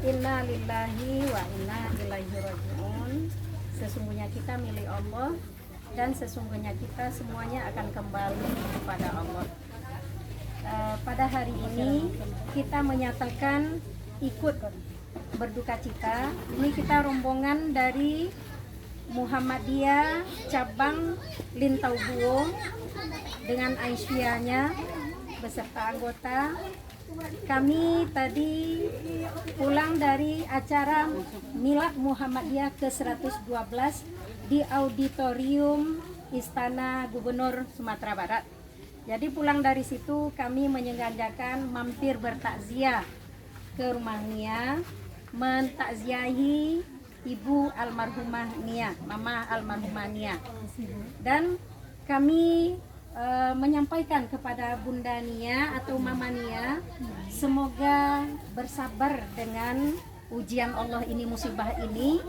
Inna lillahi wa inna ilaihi raji'un. Sesungguhnya kita milik Allah dan sesungguhnya kita semuanya akan kembali kepada Allah. Pada hari ini kita menyatakan ikut berduka cita. Ini kita rombongan dari Muhammadiyah cabang Lintau Buo dengan Aisyahnya beserta anggota. Kami tadi pulang dari acara Milad Muhammadiyah ke-112 di Auditorium Istana Gubernur Sumatera Barat. Jadi pulang dari situ kami menyengajakan mampir bertakziah ke rumah Nia, mentakziahi Ibu almarhumah Nia, Mama almarhumah Nia. Dan kami menyampaikan kepada Bunda Nia atau Mama Nia, semoga bersabar dengan ujian Allah ini, musibah ini,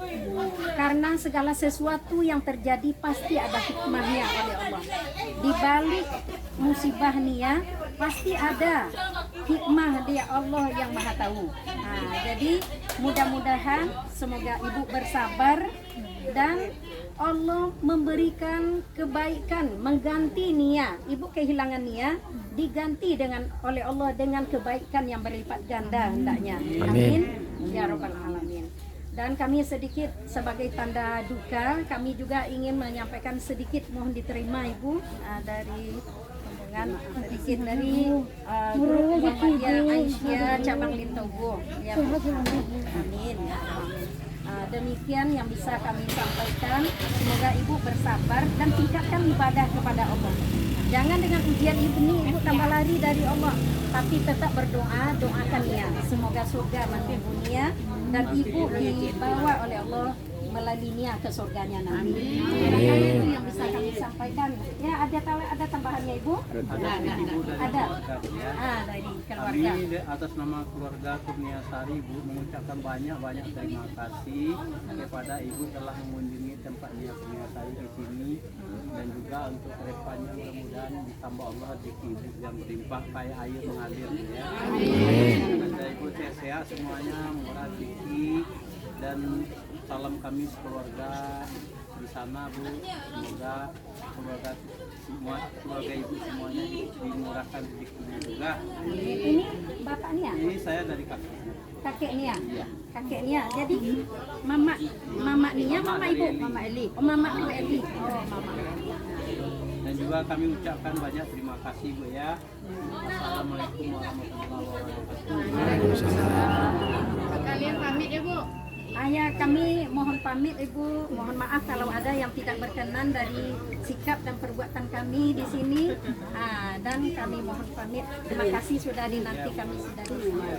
karena segala sesuatu yang terjadi pasti ada hikmahnya oleh Allah. Di balik musibah Nia pasti ada hikmah dia Allah yang Maha Tahu. Nah, jadi mudah-mudahan semoga Ibu bersabar dan Allah memberikan kebaikan, mengganti Nia. Ibu kehilangan Nia, diganti oleh Allah dengan kebaikan yang berlipat ganda hendaknya. Amin. Ya Rabbal Alamin. Dan kami sedikit sebagai tanda duka, kami juga ingin menyampaikan sedikit, mohon diterima Ibu, dari rombongan sedikit dari grup Muhammadiyah Aisyah cabang Lintau Buo. Ya, amin. Demikian yang bisa kami sampaikan. Semoga Ibu bersabar dan tingkatkan ibadah kepada Allah. Jangan dengan ujian ini Ibu tambah lari dari Allah, tapi tetap berdoa, doakan Nia. Semoga surga menunggu Nia dan Ibu dibawa oleh Allah melalui Nia ke surganya nanti. Itu yang bisa kami sampaikan. Ya, ada tambahannya Ibu? Ada. Dari keluarga. Kami atas nama keluarga Kurniasari Ibu mengucapkan banyak terima kasih kepada Ibu telah mengunjungi tempat Nia Kurniasari di sini, dan juga untuk kedepannya mudah-mudahan ditambah Allah rezeki yang berlimpah kayak air mengalir ya. Amin. Semoga Ibu sehat semuanya, murah rezeki, dan salam kami sekeluarga di sana Bu. Semoga keluarga Ibu semuanya dimurahkan rezekinya juga. Ini Bapak Nia? Ini saya dari kakeknya. Kakek Nia? Iya. Kakek Nia. Jadi Mama Nia, Mama Ibu? Mama Eli. Oh, Mama Eli. Oh, Mama Eli. Dan juga kami ucapkan banyak terima kasih Bu ya. Assalamualaikum warahmatullahi wabarakatuh. Kalian pamit ya Bu? Ya, kami mohon pamit Ibu, mohon maaf kalau ada yang tidak berkenan dari sikap dan perbuatan kami di sini. Dan kami mohon pamit. Terima kasih sudah dinanti kami sudah di sini.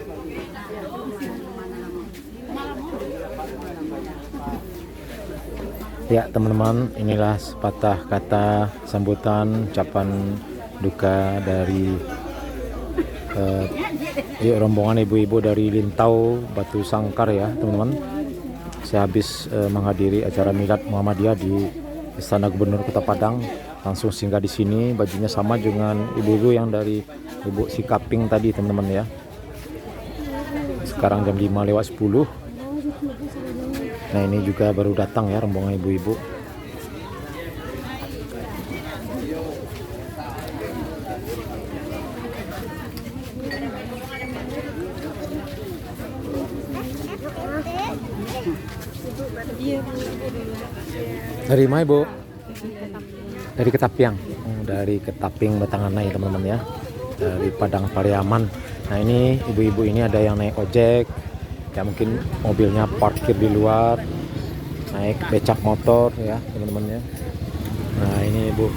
Ya teman-teman, inilah sepatah kata sambutan ucapan duka dari rombongan ibu-ibu dari Lintau Batu Sangkar ya teman-teman. Saya habis menghadiri acara Milad Muhammadiyah di Istana Gubernur Kota Padang, langsung singgah di sini. Bajunya sama dengan ibu-ibu yang dari Ibu Sikaping tadi teman-teman ya. Sekarang jam 5:10. Nah ini juga baru datang ya rombongan ibu-ibu. Dari mana Ibu? Dari Ketapiang. Dari Ketaping Batangan ya teman-teman ya. Dari Padang Pariaman. Nah ini ibu-ibu ini ada yang naik ojek, ya mungkin mobilnya parkir di luar, naik becak motor ya teman-teman ya. Nah ini Ibu.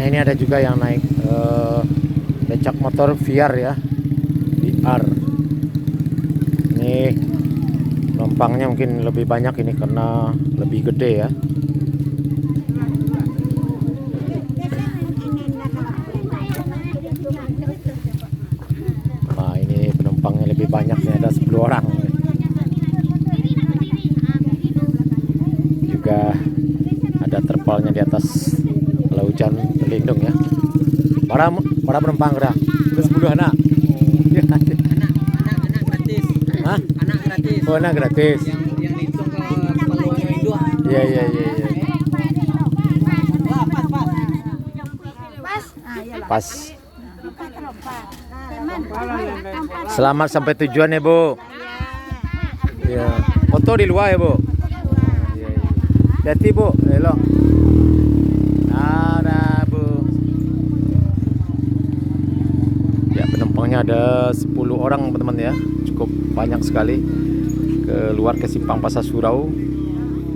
Nah ini ada juga yang naik becak motor VR ya, VR. Ini penumpangnya mungkin lebih banyak ini karena lebih gede ya. Nah ini penumpangnya lebih banyak nih, ada 10 orang. Juga ada terpalnya di atas kalau hujan terlindung ya. Para penumpang gerak. Terus 10 anak. Anak gratis. Hah? Anak gratis. Oh, anak gratis. Yang hitung ke Paluan Indua. Iya. Pas. Selamat sampai tujuan ya, Bu. Iya. Foto di luar ya, Bu. Iya. Hati, Bu. Elok. Ada, Bu. Ya, penumpangnya ada 10 orang, teman-teman ya. Cukup banyak sekali. Keluar ke Simpang Pasar Surau.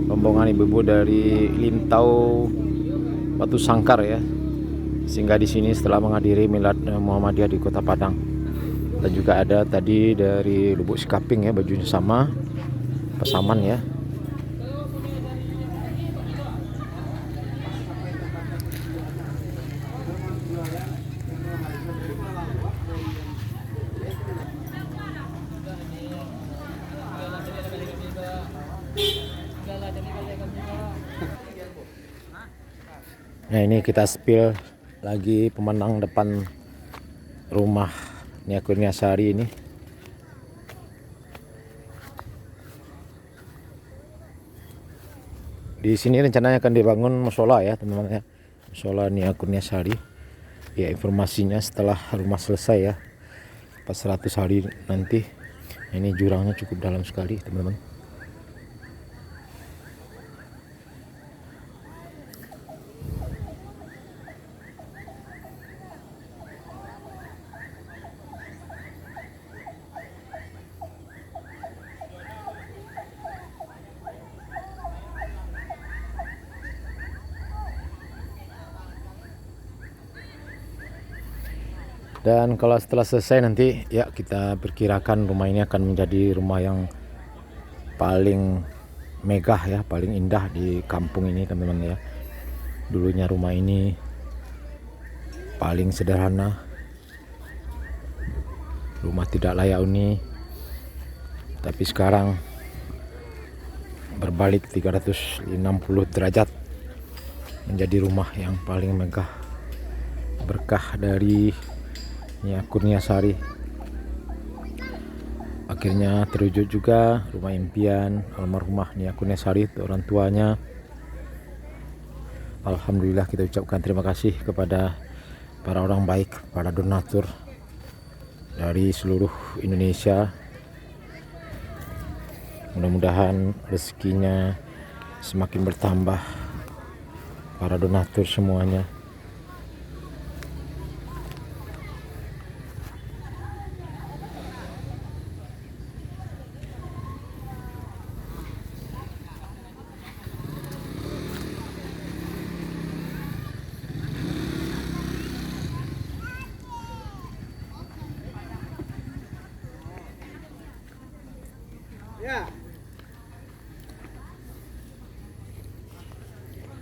Rombongan ibu-ibu dari Lintau Batu Sangkar ya. Sehingga di sini setelah menghadiri Milad Muhammadiyah di Kota Padang. Dan juga ada tadi dari Lubuk Sikaping ya, bajunya sama, Pasaman ya. Nah ini kita spill lagi pemenang depan rumah Nia Kurniasari ini. Di sini rencananya akan dibangun musola ya teman-teman ya, musola Nia Kurniasari. Ya informasinya setelah rumah selesai ya, pas 100 hari nanti. Ini jurangnya cukup dalam sekali teman-teman. Dan kalau setelah selesai nanti ya kita perkirakan rumah ini akan menjadi rumah yang paling megah ya, paling indah di kampung ini teman-teman ya. Dulunya rumah ini paling sederhana, rumah tidak layak huni, tapi sekarang berbalik 360 derajat menjadi rumah yang paling megah, berkah dari Nia Kurniasari. Akhirnya terwujud juga rumah impian almarhumah Nia Kurniasari untuk orang tuanya. Alhamdulillah kita ucapkan terima kasih kepada para orang baik, para donatur dari seluruh Indonesia. Mudah-mudahan rezekinya semakin bertambah, para donatur semuanya.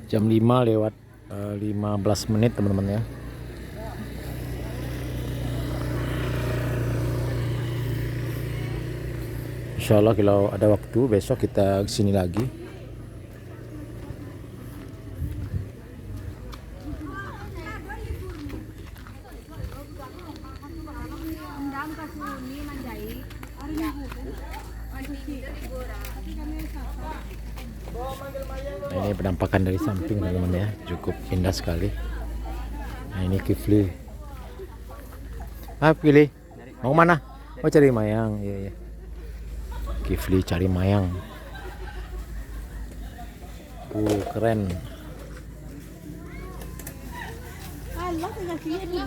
Jam 5 lewat 15 menit teman-teman ya. Insya Allah kalau ada waktu besok kita kesini lagi. Nah, ini penampakan dari samping teman-teman ya, cukup indah sekali. Nah ini Kifli. Kifli mau mana? Oh cari mayang. Iya. Kifli cari mayang. Keren. Allah tinggal sini.